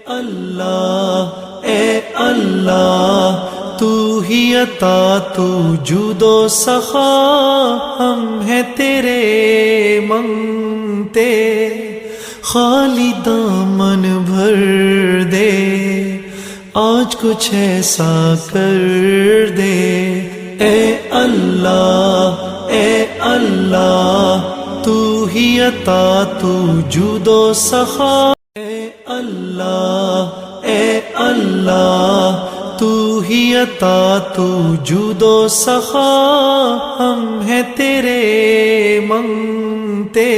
اللہ اے اللہ تو ہی عطا تو جود و سخا، ہم ہیں تیرے منگتے، خالی دامن بھر دے، آج کچھ ایسا کر دے۔ اے اللہ تو ہی عطا تو جود و سخا، اے اللہ تو ہی عطا تو جود و سخا، ہم ہیں تیرے منگتے،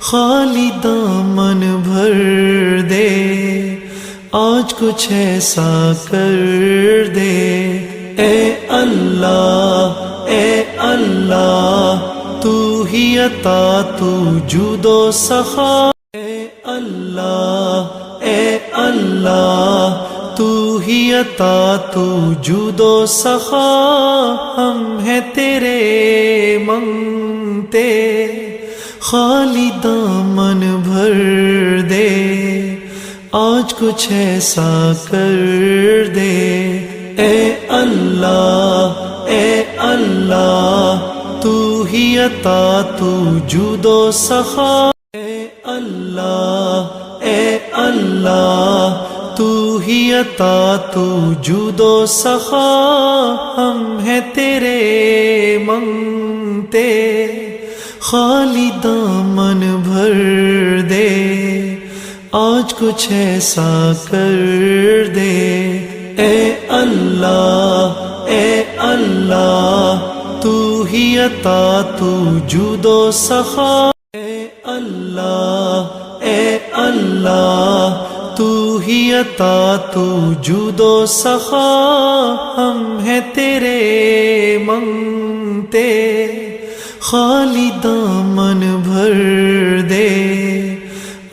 خالی دامن بھر دے، آج کچھ ایسا کر دے۔ اے اللہ تو ہی عطا تو جود و سخا، اے اللہ تو ہی عطا تو جود و سخا، ہم ہیں تیرے منگتے، خالی دامن بھر دے، آج کچھ ایسا کر دے۔ اے اللہ تو ہی عطا تو جود و سخا، اے اللہ تو ہی عطا تو جود و سخا، ہم ہیں تیرے منگتے، خالی دامن بھر دے، آج کچھ ایسا کر دے۔ اے اللہ تو ہی عطا تو جود و سخا، اے اللہ تو ہی عطا تو جود و سخا، ہم ہیں تیرے منگتے، خالی دامن بھر دے،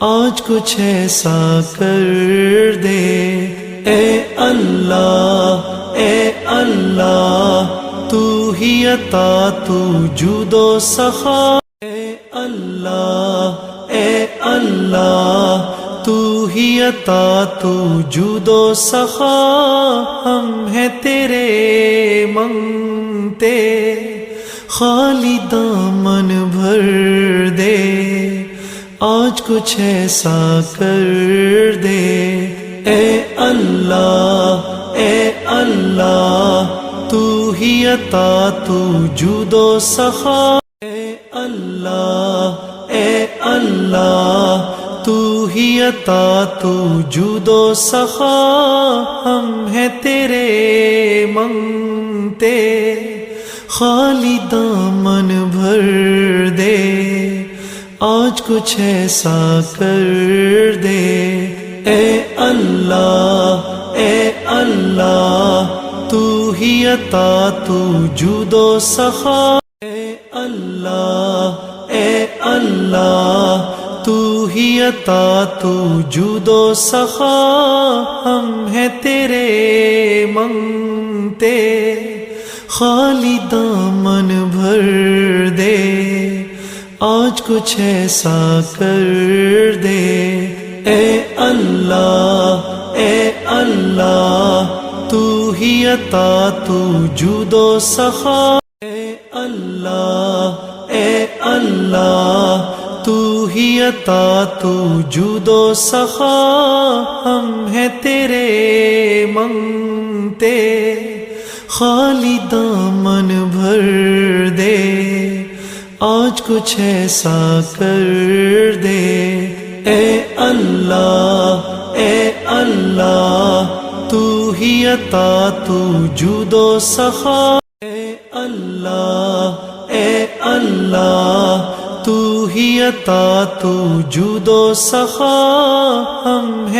آج کچھ ایسا کر دے۔ اے اللہ تو ہی عطا تو جود و سخا، اے اللہ تو ہی عطا تو جود و سخا، ہم ہیں تیرے منگتے، خالی دامن بھر دے، آج کچھ ایسا کر دے۔ اے اللہ تو ہی عطا تو جود و سخا، اے اللہ تو ہی عطا تو جود و سخا، ہم ہیں تیرے منگتے، خالی دامن بھر دے، آج کچھ ایسا کر دے۔ اے اللہ تو ہی عطا تو جود و سخا، اے اللہ تو ہی عطا تو جود و سخا، ہم ہیں تیرے منگتے، خالی دامن بھر دے، آج کچھ ایسا کر دے۔ اے اللہ تو ہی عطا تو جود و سخا، اے اللہ تو ہی عطا تو جود و سخا، ہم ہیں تیرے منگتے، خالی دامن بھر دے، آج کچھ ایسا کر دے۔ اے اللہ تو ہی عطا تو جود و سخا، اے اللہ تو ہی عطا تو جود و سخا، ہم ہیں